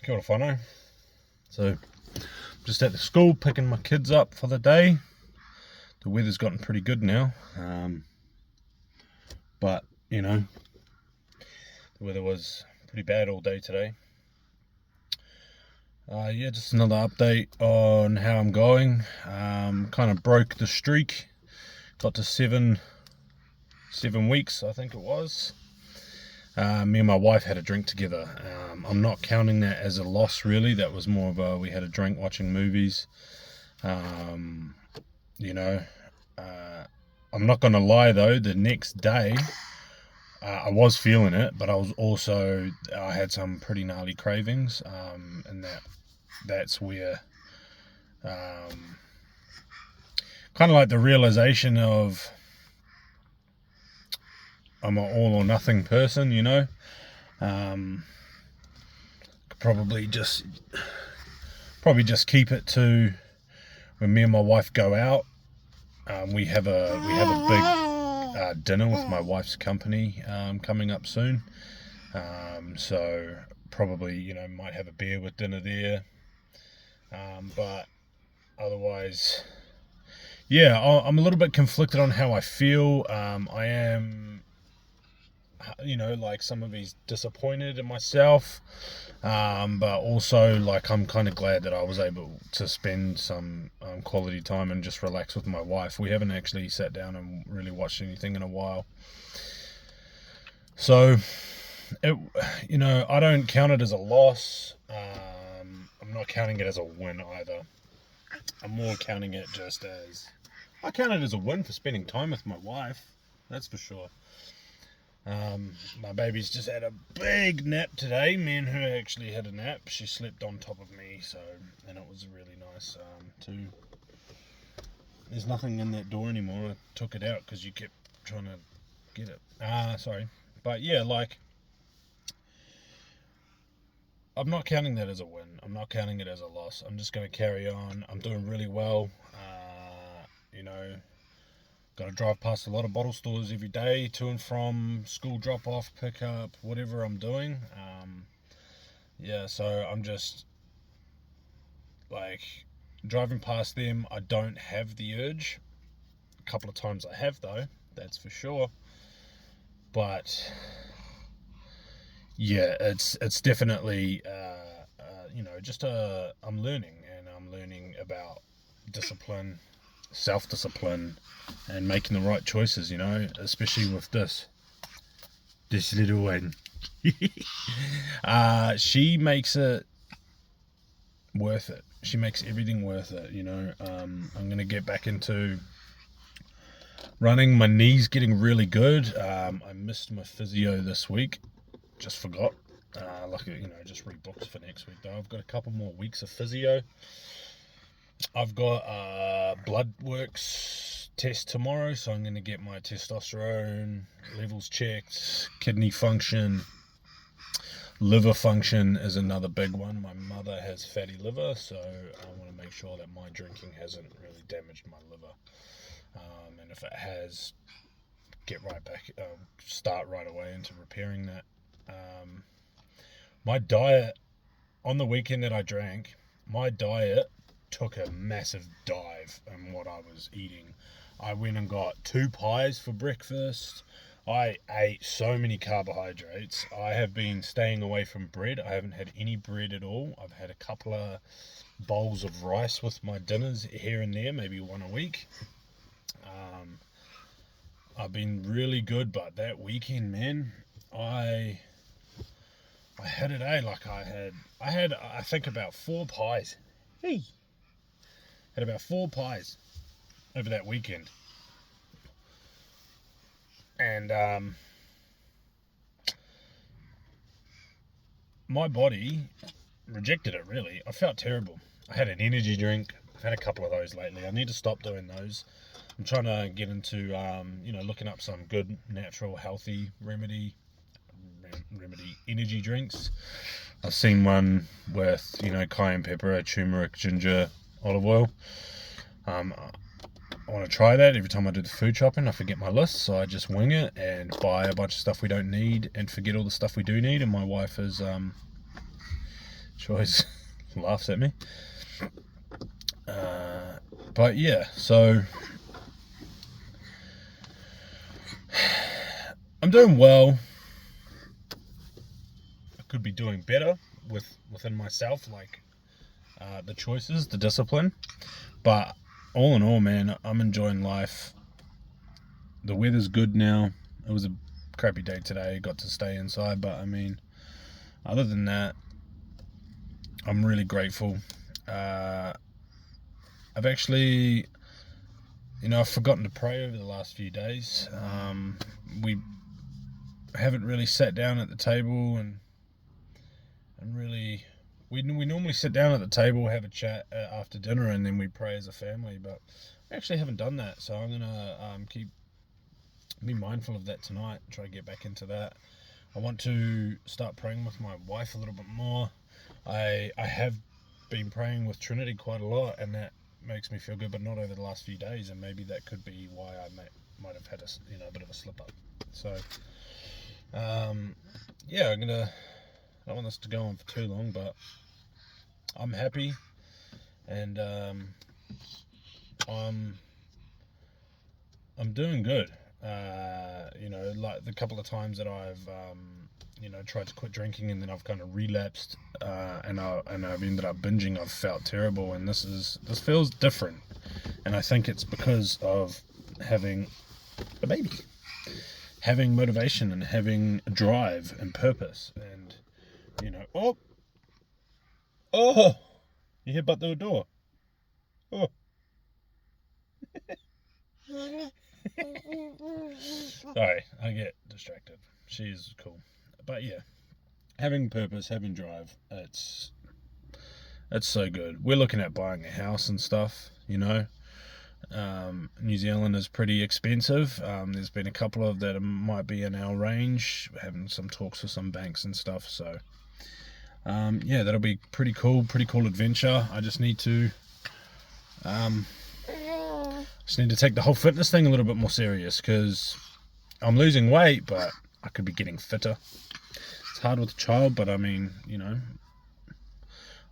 Kia ora whanau. So, just at the school picking my kids up for the day. The weather's gotten pretty good now, but you know, the weather was pretty bad all day today. Yeah, just another update on how I'm going. Kind of broke the streak, got to seven weeks, I think it was. Me and my wife had a drink together. I'm not counting that as a loss, really. That was more of we had a drink watching movies. You know, I'm not going to lie though, the next day I was feeling it, but I had some pretty gnarly cravings, and that's where kind of like the realization of I'm an all or nothing person, you know. Could probably just keep it to when me and my wife go out. We have a big dinner with my wife's company coming up soon. So probably might have a beer with dinner there. But otherwise, yeah, I'm a little bit conflicted on how I feel. I am, like some of these disappointed in myself, but also like I'm kind of glad that I was able to spend some quality time and just relax with my wife. We haven't actually sat down and really watched anything in a while, so I don't count it as a loss. I'm not counting it as a win either. I'm more counting it just as I count it as a win for spending time with my wife. That's for sure. My baby's just had a big nap today. Me and her actually had a nap. She slept on top of me, and it was really nice too. There's nothing in that door anymore. I took it out because you kept trying to get it. Sorry. But yeah, like, I'm not counting that as a win. I'm not counting it as a loss. I'm just going to carry on. I'm doing really well. Got to drive past a lot of bottle stores every day, to and from school drop-off, pick-up, whatever I'm doing. So I'm just, like, driving past them. I don't have the urge. A couple of times I have, though, that's for sure. But, yeah, it's definitely, I'm learning, and I'm learning about discipline, self-discipline, and making the right choices, especially with this little one. She makes it worth it. She makes everything worth it, I'm going to get back into running. My knee's getting really good. I missed my physio this week. Just forgot. Just rebooked for next week, though. I've got a couple more weeks of physio. I've got blood works test tomorrow, so I'm going to get my testosterone levels checked, kidney function, liver function is another big one. My mother has fatty liver, so I want to make sure that my drinking hasn't really damaged my liver. And if it has, start right away into repairing that. My diet, on the weekend that I drank, my diet took a massive dive in what I was eating. I went and got 2 pies for breakfast. I ate so many carbohydrates. I have been staying away from bread. I haven't had any bread at all. I've had a couple of bowls of rice with my dinners here and there, maybe one a week. I've been really good, but that weekend, man, I had it, like I had I think about 4 pies. Hey. Had about 4 pies over that weekend. And my body rejected it, really. I felt terrible. I had an energy drink. I've had a couple of those lately. I need to stop doing those. I'm trying to get into, looking up some good, natural, healthy remedy energy drinks. I've seen one with, cayenne pepper, turmeric, ginger, olive oil. want to try that. Every time I do the food shopping, I forget my list, so I just wing it and buy a bunch of stuff we don't need and forget all the stuff we do need. And my wife is, she always laughs at me. But yeah, so I'm doing well. I could be doing better within myself, like the choices, the discipline. But all in all, man, I'm enjoying life. The weather's good now. It was a crappy day today. Got to stay inside, but I mean, other than that, I'm really grateful. I've actually, I've forgotten to pray over the last few days. We haven't really sat down at the table and really, we normally sit down at the table, have a chat after dinner, and then we pray as a family. But we actually haven't done that, so I'm gonna be mindful of that tonight. Try to get back into that. I want to start praying with my wife a little bit more. I have been praying with Trinity quite a lot, and that makes me feel good, but not over the last few days, and maybe that could be why I might have had a bit of a slip up. So yeah, I don't want this to go on for too long, but I'm happy, and I'm doing good. Like the couple of times that I've tried to quit drinking, and then I've kind of relapsed, and I've ended up binging. I've felt terrible, and this feels different, and I think it's because of having a baby, having motivation, and having drive and purpose, and oh, you hear about the door. Oh. Sorry, I get distracted. She's cool. But yeah, having purpose, having drive, it's so good. We're looking at buying a house and stuff, New Zealand is pretty expensive. There's been a couple of that might be in our range. We're having some talks with some banks and stuff, so yeah, that'll be pretty cool adventure. I just need to take the whole fitness thing a little bit more serious, because I'm losing weight, but I could be getting fitter. It's hard with a child, but I mean,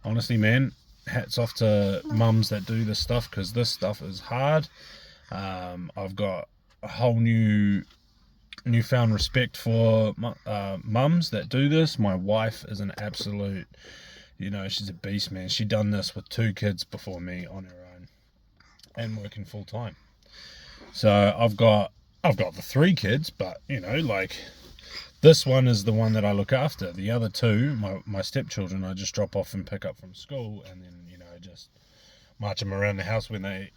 honestly, man, hats off to mums that do this stuff, because this stuff is hard. I've got a whole newfound respect for mums that do this. My wife is an absolute, she's a beast, man. She done this with 2 kids before me on her own, and working full time. So I've got the 3 kids, but this one is the one that I look after. The other 2, my stepchildren, I just drop off and pick up from school, and then just march them around the house when they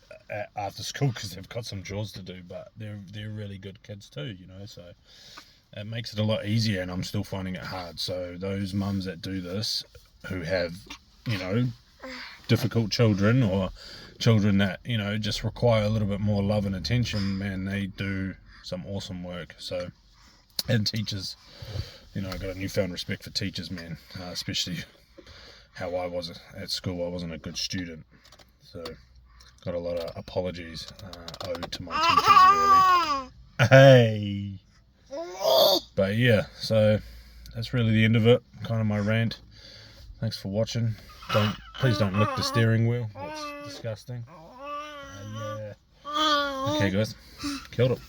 after school, because they've got some chores to do. But they're really good kids too, so it makes it a lot easier, and I'm still finding it hard. So those mums that do this, who have difficult children, or children that just require a little bit more love and attention, man, they do some awesome work. So, and teachers, I got a newfound respect for teachers, man, especially how I was at school. I wasn't a good student, so got a lot of apologies owed to my teachers, really. Hey, but yeah, so that's really the end of it. Kind of my rant. Thanks for watching. Please don't lick the steering wheel. That's disgusting. Yeah. Okay, guys. Killed it.